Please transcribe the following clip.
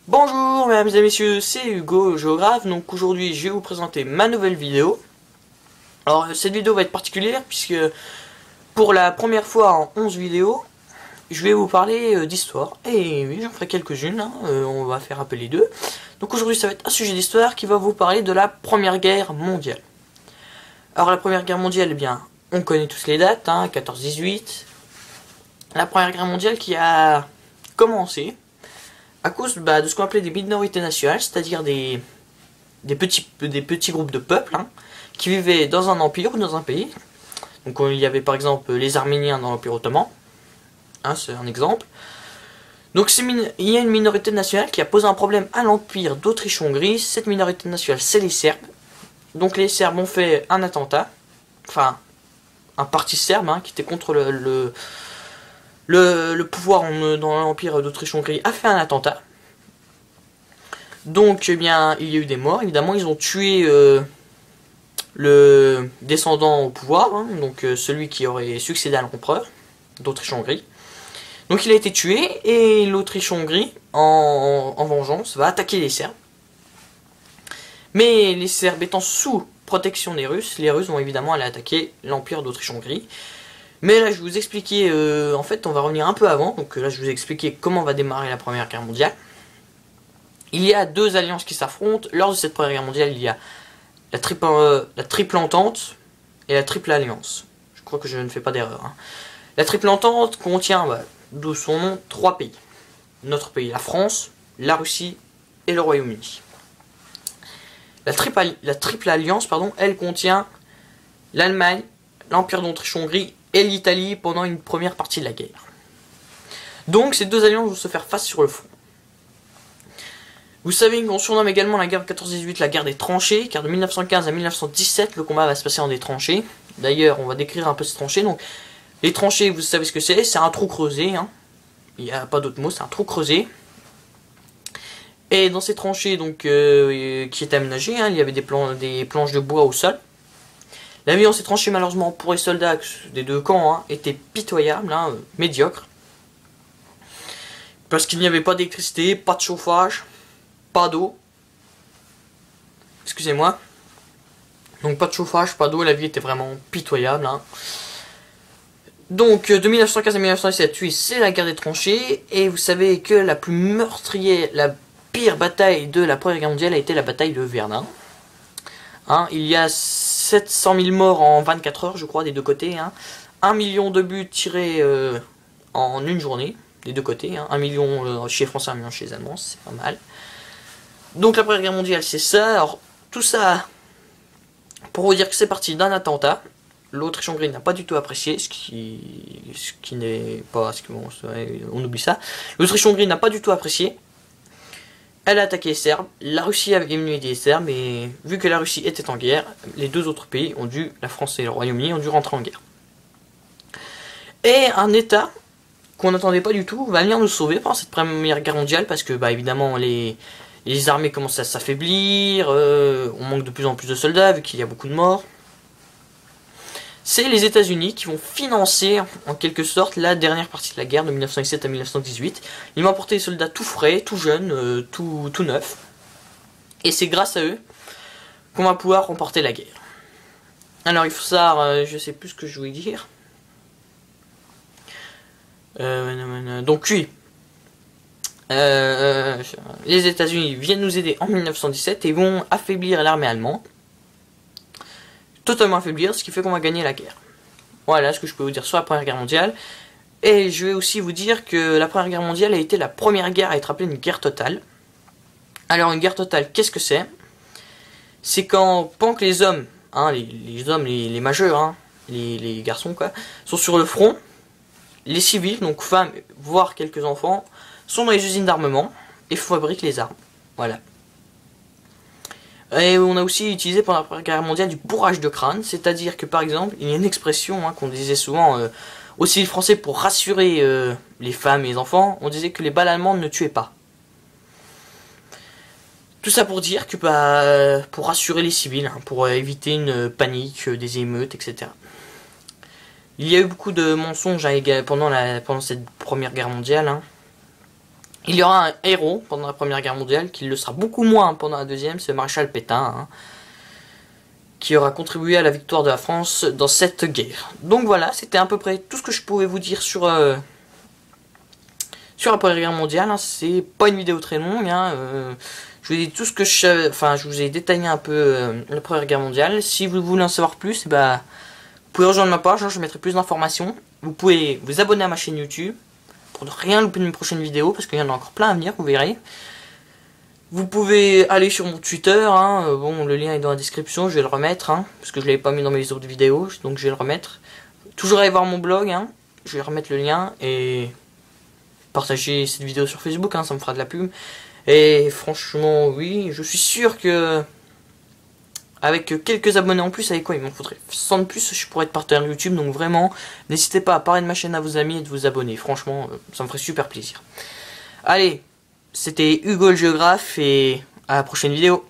Bonjour mesdames et messieurs, c'est Hugo, géographe. Donc aujourd'hui je vais vous présenter ma nouvelle vidéo. Alors cette vidéo va être particulière puisque pour la première fois en 11 vidéos, je vais vous parler d'histoire. Et oui, j'en ferai quelques-unes, hein. On va faire un peu les deux. Donc aujourd'hui ça va être un sujet d'histoire qui va vous parler de la Première Guerre mondiale. Alors la Première Guerre mondiale, eh bien, on connaît tous les dates, hein, 14-18. La Première Guerre mondiale qui a commencé à cause de ce qu'on appelait des minorités nationales, c'est-à-dire des petits groupes de peuples, hein, qui vivaient dans un empire ou dans un pays. Donc il y avait par exemple les Arméniens dans l'Empire ottoman, hein, c'est un exemple. Donc il y a une minorité nationale qui a posé un problème à l'Empire d'Autriche-Hongrie. Cette minorité nationale, c'est les Serbes. Donc les Serbes ont fait un attentat, enfin un parti serbe, hein, qui était contre le pouvoir dans l'Empire d'Autriche-Hongrie a fait un attentat. Donc, eh bien, il y a eu des morts. Évidemment, ils ont tué le descendant au pouvoir, hein, donc celui qui aurait succédé à l'empereur d'Autriche-Hongrie. Donc, il a été tué et l'Autriche-Hongrie, en vengeance, va attaquer les Serbes. Mais les Serbes étant sous protection des Russes, les Russes vont évidemment aller attaquer l'Empire d'Autriche-Hongrie. Mais là, je vais vous expliquer, en fait, on va revenir un peu avant. Donc là, je vais vous expliquer comment va démarrer la Première Guerre mondiale. Il y a deux alliances qui s'affrontent. Lors de cette Première Guerre mondiale, il y a la triple entente et la triple alliance. Je crois que je ne fais pas d'erreur, hein. La triple entente contient, d'où son nom, trois pays. Notre pays, la France, la Russie et le Royaume-Uni. La triple alliance, pardon, elle contient l'Allemagne, l'Empire d'Autriche-Hongrie et l'Italie pendant une première partie de la guerre. Donc ces deux alliances vont se faire face sur le front. Vous savez qu'on surnomme également la guerre de 14-18 la guerre des tranchées, car de 1915 à 1917, le combat va se passer dans des tranchées. D'ailleurs, on va décrire un peu ces tranchées. Donc, les tranchées, vous savez ce que c'est un trou creusé, hein. Il n'y a pas d'autre mot, c'est un trou creusé. Et dans ces tranchées, donc, qui étaient aménagées, hein, il y avait des planches de bois au sol. La vie dans ces tranchées, malheureusement, pour les soldats des deux camps, hein, était pitoyable, hein, médiocre. Parce qu'il n'y avait pas d'électricité, pas de chauffage, pas d'eau. Excusez-moi. Donc pas de chauffage, pas d'eau, la vie était vraiment pitoyable, hein. Donc de 1915 à 1917, oui, c'est la guerre des tranchées. Et vous savez que la plus meurtrière, la pire bataille de la Première Guerre mondiale a été la bataille de Verdun. Hein, il y a 700 000 morts en 24 heures, je crois, des deux côtés, hein. 1 million de buts tirés en une journée, des deux côtés, hein. 1 million chez les Français, 1 million chez les Allemands, c'est pas mal. Donc la Première Guerre mondiale, c'est ça. Alors, tout ça, pour vous dire que c'est parti d'un attentat. L'Autriche-Hongrie n'a pas du tout apprécié, ce qui n'est pas... on oublie ça. L'Autriche-Hongrie n'a pas du tout apprécié. Elle a attaqué les Serbes, la Russie avait venu aider les Serbes, et vu que la Russie était en guerre, les deux autres pays ont dû, la France et le Royaume-Uni, ont dû rentrer en guerre. Et un État qu'on n'attendait pas du tout va venir nous sauver pendant cette Première Guerre mondiale, parce que évidemment les armées commencent à s'affaiblir, on manque de plus en plus de soldats vu qu'il y a beaucoup de morts. C'est les États-Unis qui vont financer en quelque sorte la dernière partie de la guerre de 1917 à 1918. Ils vont apporter des soldats tout frais, tout jeunes, tout neufs. Et c'est grâce à eux qu'on va pouvoir remporter la guerre. Alors il faut savoir, je sais plus ce que je voulais dire. Donc oui, les États-Unis viennent nous aider en 1917 et vont affaiblir l'armée allemande. Totalement affaiblir, ce qui fait qu'on va gagner la guerre. Voilà ce que je peux vous dire sur la Première Guerre mondiale. Et je vais aussi vous dire que la Première Guerre mondiale a été la première guerre à être appelée une guerre totale. Alors une guerre totale, qu'est-ce que c'est? C'est quand, pendant que les hommes, hein, les hommes, les majeurs, hein, les garçons quoi, sont sur le front, les civils, donc femmes, voire quelques enfants, sont dans les usines d'armement et fabriquent les armes. Voilà. Et on a aussi utilisé pendant la Première Guerre mondiale du bourrage de crâne, c'est-à-dire que par exemple, il y a une expression, hein, qu'on disait souvent aux civils français pour rassurer les femmes et les enfants, on disait que les balles allemandes ne tuaient pas. Tout ça pour dire que pour rassurer les civils, hein, pour éviter une panique, des émeutes, etc. Il y a eu beaucoup de mensonges pendant cette Première Guerre mondiale, hein. Il y aura un héros pendant la Première Guerre mondiale, qui le sera beaucoup moins pendant la Deuxième, c'est le maréchal Pétain, hein, qui aura contribué à la victoire de la France dans cette guerre. Donc voilà, c'était à peu près tout ce que je pouvais vous dire sur la Première Guerre mondiale. Hein. C'est pas une vidéo très longue, hein, je vous ai dit tout ce que je savais, enfin je vous ai détaillé un peu la Première Guerre mondiale. Si vous voulez en savoir plus, bah, vous pouvez rejoindre ma page, hein, je mettrai plus d'informations. Vous pouvez vous abonner à ma chaîne YouTube pour ne rien louper de mes prochaines vidéos, parce qu'il y en a encore plein à venir, vous verrez. Vous pouvez aller sur mon Twitter, hein, bon, le lien est dans la description, je vais le remettre, hein, parce que je ne l'avais pas mis dans mes autres vidéos, donc je vais le remettre. Toujours aller voir mon blog, hein, je vais remettre le lien, et partager cette vidéo sur Facebook, hein, ça me fera de la pub. Et franchement, oui, je suis sûr que avec quelques abonnés en plus, avec quoi il m'en faudrait 100 de plus, je pourrais être partenaire YouTube. Donc vraiment, n'hésitez pas à parler de ma chaîne à vos amis et de vous abonner. Franchement, ça me ferait super plaisir. Allez, c'était Hugo le géographe et à la prochaine vidéo.